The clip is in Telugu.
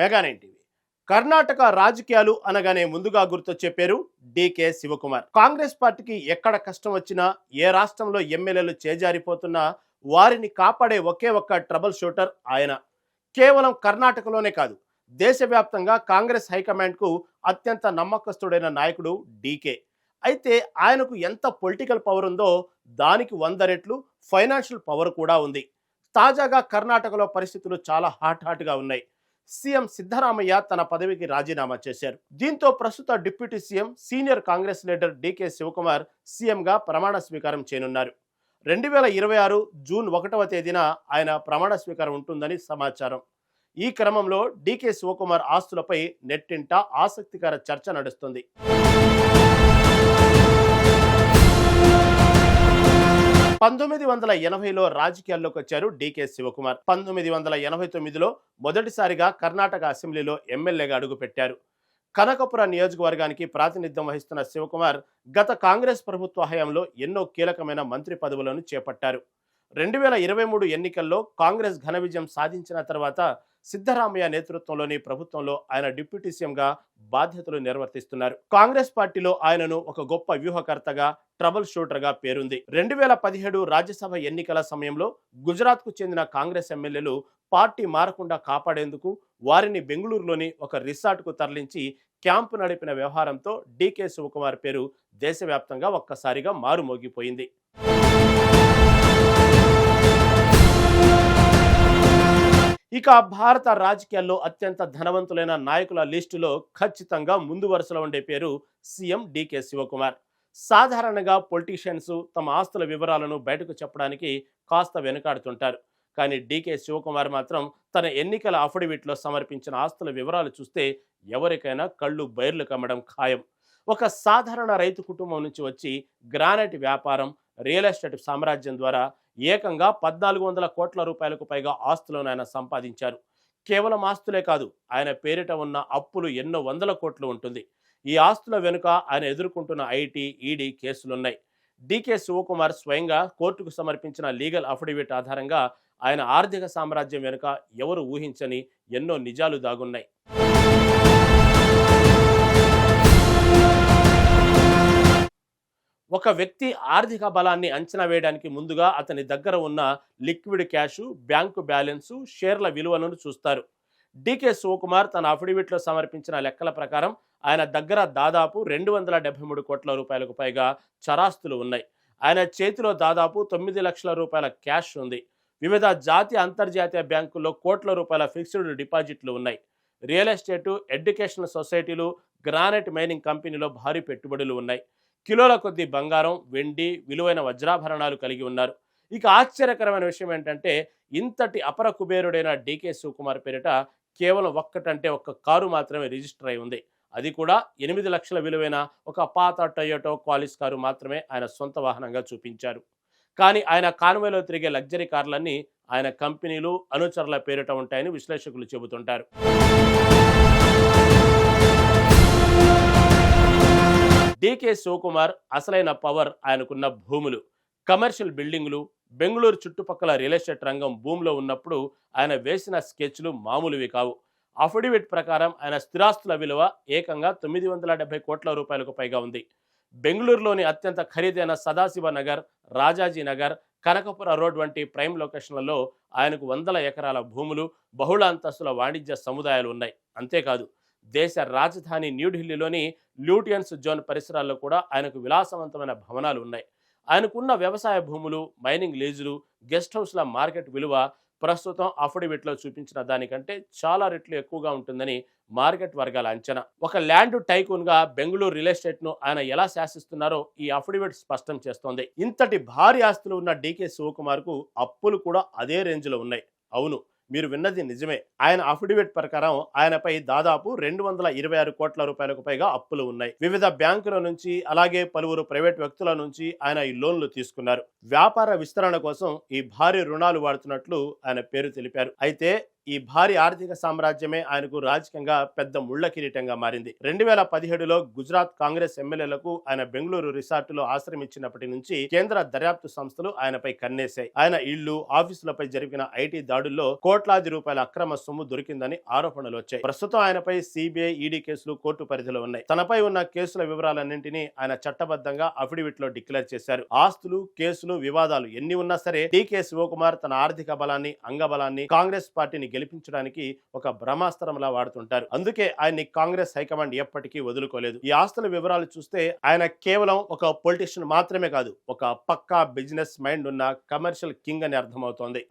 Mega nine TV. కర్ణాటక రాజకీయాలు అనగానే ముందుగా గుర్తొచ్చే పేరు డీకే శివకుమార్. కాంగ్రెస్ పార్టీకి ఎక్కడ కష్టం వచ్చినా, ఏ రాష్ట్రంలో ఎమ్మెల్యేలు చేజారిపోతున్నా వారిని కాపాడే ఒకే ఒక్క ట్రబుల్ షూటర్ ఆయన. కేవలం కర్ణాటకలోనే కాదు, దేశవ్యాప్తంగా కాంగ్రెస్ హైకమాండ్కు అత్యంత నమ్మకస్తుడైన నాయకుడు డీకే. అయితే ఆయనకు ఎంత పొలిటికల్ పవర్ ఉందో దానికి 100 రెట్లు ఫైనాన్షియల్ పవర్ కూడా ఉంది. తాజాగా కర్ణాటకలో పరిస్థితులు చాలా హాట్గా ఉన్నాయి. సీఎం సిద్ధరామయ్య తన పదవికి రాజీనామా చేశారు. దీంతో ప్రస్తుత deputy CM senior Congress leader DK Shivakumar సీఎంగా ప్రమాణ స్వీకారం చేయనున్నారు. 2026 జూన్ 1వ తేదీన ఆయన ప్రమాణ స్వీకారం ఉంటుందని సమాచారం. ఈ క్రమంలో డీకే శివకుమార్ ఆస్తులపై నెట్టింట ఆసక్తికర చర్చ నడుస్తుంది. 1980లో రాజకీయాల్లోకి వచ్చారు డీకే శివకుమార్. 1989లో మొదటిసారిగా కర్ణాటక అసెంబ్లీలో ఎమ్మెల్యేగా అడుగుపెట్టారు. కనకపుర నియోజకవర్గానికి ప్రాతినిధ్యం వహిస్తున్న శివకుమార్ గత కాంగ్రెస్ ప్రభుత్వ హయాంలో ఎన్నో కీలకమైన మంత్రి పదవులను చేపట్టారు. 2023 ఎన్నికల్లో కాంగ్రెస్ ఘన విజయం సాధించిన తర్వాత సిద్ధరామయ్య నేతృత్వంలోని ప్రభుత్వంలో ఆయన డిప్యూటీ సీఎంగా బాధ్యతలు నిర్వర్తిస్తున్నారు. కాంగ్రెస్ పార్టీలో ఆయనను ఒక గొప్ప వ్యూహకర్తగా, ట్రబుల్ షూటర్గా పేరుంది. 2017 రాజ్యసభ ఎన్నికల సమయంలో గుజరాత్కు చెందిన కాంగ్రెస్ ఎమ్మెల్యేలు పార్టీ మారకుండా కాపాడేందుకు వారిని బెంగళూరులోని ఒక రిసార్ట్కు తరలించి క్యాంపు నడిపిన వ్యవహారంతో డీకే శివకుమార్ పేరు దేశవ్యాప్తంగా ఒక్కసారిగా మారుమోగిపోయింది. ఇక భారత రాజకీయాల్లో అత్యంత ధనవంతులైన నాయకుల లిస్టులో ఖచ్చితంగా ముందు వరుసలో ఉండే పేరు సీఎం డీకే శివకుమార్. సాధారణంగా పొలిటీషియన్స్ తమ ఆస్తుల వివరాలను బయటకు చెప్పడానికి కాస్త వెనుకాడుతుంటారు. కానీ డీకే శివకుమార్ మాత్రం తన ఎన్నికల అఫిడవిట్లో సమర్పించిన ఆస్తుల వివరాలు చూస్తే ఎవరికైనా కళ్ళు బైర్లు కమ్మడం ఖాయం. ఒక సాధారణ రైతు కుటుంబం నుంచి వచ్చి గ్రానైట్ వ్యాపారం, రియల్ ఎస్టేట్ సామ్రాజ్యం ద్వారా ఏకంగా 1400 కోట్ల రూపాయలకు పైగా ఆస్తులను ఆయన సంపాదించారు. కేవలం ఆస్తులే కాదు, ఆయన పేరిట ఉన్న అప్పులు ఎన్నో వందల కోట్లు ఉంటుంది. ఈ ఆస్తుల వెనుక ఆయన ఎదుర్కొంటున్న ఐటీ, ఈడీ కేసులున్నాయి. డీకే శివకుమార్ స్వయంగా కోర్టుకు సమర్పించిన లీగల్ అఫిడవిట్ ఆధారంగా ఆయన ఆర్థిక సామ్రాజ్యం వెనుక ఎవరు ఊహించని ఎన్నో నిజాలు దాగున్నాయి. ఒక వ్యక్తి ఆర్థిక బలాన్ని అంచనా వేయడానికి ముందుగా అతని దగ్గర ఉన్న లిక్విడ్ క్యాష్, బ్యాంకు బ్యాలెన్సు, షేర్ల విలువలను చూస్తారు. డీకే శివకుమార్ తన అఫిడవిట్లో సమర్పించిన లెక్కల ప్రకారం ఆయన దగ్గర దాదాపు 273 కోట్ల రూపాయలకు పైగా చరాస్తులు ఉన్నాయి. ఆయన చేతిలో దాదాపు 9 లక్షల రూపాయల క్యాష్ ఉంది. వివిధ జాతీయ, అంతర్జాతీయ బ్యాంకుల్లో కోట్ల రూపాయల ఫిక్స్డ్ డిపాజిట్లు ఉన్నాయి. రియల్ ఎస్టేటు, ఎడ్యుకేషనల్ సొసైటీలు, గ్రానైట్ మైనింగ్ కంపెనీలో భారీ పెట్టుబడులు ఉన్నాయి. కిలోల కొద్ది బంగారం, వెండి, విలువైన వజ్రాభరణాలు కలిగి ఉన్నారు. ఇక ఆశ్చర్యకరమైన విషయం ఏంటంటే, ఇంతటి అపర కుబేరుడైన డీకే శివకుమార్ పేరిట కేవలం ఒక్క కారు మాత్రమే రిజిస్టర్ అయి ఉంది. అది కూడా 8 లక్షల విలువైన ఒక పాత టొయోటో క్వాలిస్ కారు మాత్రమే ఆయన సొంత వాహనంగా చూపించారు. కానీ ఆయన కాన్వాయ్లో తిరిగే లగ్జరీ కార్లన్నీ ఆయన కంపెనీలు, అనుచరుల పేరిట ఉంటాయని విశ్లేషకులు చెబుతుంటారు. డీకే శివకుమార్ అసలైన పవర్ ఆయనకున్న భూములు, కమర్షియల్ బిల్డింగులు. బెంగళూరు చుట్టుపక్కల రియల్ ఎస్టేట్ రంగం భూమిలో ఉన్నప్పుడు ఆయన వేసిన స్కెచ్లు మామూలువి కావు. అఫిడవిట్ ప్రకారం ఆయన స్థిరాస్తుల విలువ ఏకంగా 970 కోట్ల రూపాయలకు పైగా ఉంది. బెంగళూరులోని అత్యంత ఖరీదైన సదాశివ నగర్, రాజాజీ నగర్, కనకపుర రోడ్ వంటి ప్రైమ్ లొకేషన్లలో ఆయనకు 100 ఎకరాల భూములు, బహుళ అంతస్తుల వాణిజ్య సముదాయాలు ఉన్నాయి. అంతేకాదు, దేశ రాజధాని న్యూఢిల్లీలోని ల్యూటియన్స్ జోన్ పరిసరాల్లో కూడా ఆయనకు విలాసవంతమైన భవనాలు ఉన్నాయి. ఆయనకున్న వ్యవసాయ భూములు, మైనింగ్ లీజులు, గెస్ట్ హౌస్ల మార్కెట్ విలువ ప్రస్తుతం అఫిడవిట్లో చూపించిన దానికంటే చాలా రెట్లు ఎక్కువగా ఉంటుందని మార్కెట్ వర్గాల అంచనా. ఒక ల్యాండ్ టైకూన్గా బెంగళూరు రియల్ ఎస్టేట్ను ఆయన ఎలా శాసిస్తున్నారో ఈ అఫిడవిట్ స్పష్టం చేస్తోంది. ఇంతటి భారీ ఆస్తులు ఉన్న డీకే శివకుమార్కు అప్పులు కూడా అదే రేంజ్లో ఉన్నాయి. అవును, మీరు విన్నది నిజమే. ఆయన అఫిడవిట్ ప్రకారం ఆయనపై దాదాపు 226 కోట్ల రూపాయలకు పైగా అప్పులు ఉన్నాయి. వివిధ బ్యాంకుల నుంచి, అలాగే పలువురు ప్రైవేట్ వ్యక్తుల నుంచి ఆయన ఈ లోన్లు తీసుకున్నారు. వ్యాపార విస్తరణ కోసం ఈ భారీ రుణాలు వాడుతున్నట్లు ఆయన పేరు తెలిపారు. అయితే ఈ భారీ ఆర్థిక సామ్రాజ్యమే ఆయనకు రాజకీయంగా పెద్ద ముళ్ల కిరీటంగా మారింది. 2017లో గుజరాత్ కాంగ్రెస్ ఎమ్మెల్యేలకు ఆయన బెంగళూరు రిసార్టులో ఆశ్రమించినప్పటి నుంచి కేంద్ర దర్యాప్తు సంస్థలు ఆయనపై కన్నేశాయి. ఆయన ఇళ్లు, ఆఫీసులపై జరిగిన ఐటీ దాడుల్లో కోట్లాది రూపాయల అక్రమ సొమ్ము దొరికిందని ఆరోపణలు వచ్చాయి. ప్రస్తుతం ఆయనపై సిబిఐ, ఈడీ కేసులు కోర్టు పరిధిలో ఉన్నాయి. తనపై ఉన్న కేసుల వివరాలన్నింటినీ ఆయన చట్టబద్ధంగా అఫిడవిట్ లో డిక్లేర్ చేశారు. ఆస్తులు, కేసులు, వివాదాలు ఎన్ని ఉన్నా సరే డీకే శివకుమార్ తన ఆర్థిక బలాన్ని, అంగబలాన్ని కాంగ్రెస్ పార్టీని గెలిపించడానికి ఒక బ్రహ్మాస్త్రంలా వాడుతుంటారు. అందుకే ఆయన్ని కాంగ్రెస్ హైకమాండ్ ఎప్పటికీ వదులుకోలేదు. ఈ ఆస్తుల వివరాలు చూస్తే ఆయన కేవలం ఒక పొలిటీషియన్ మాత్రమే కాదు, ఒక పక్కా బిజినెస్ మైండ్ ఉన్న కమర్షియల్ కింగ్ అని అర్థమవుతోంది.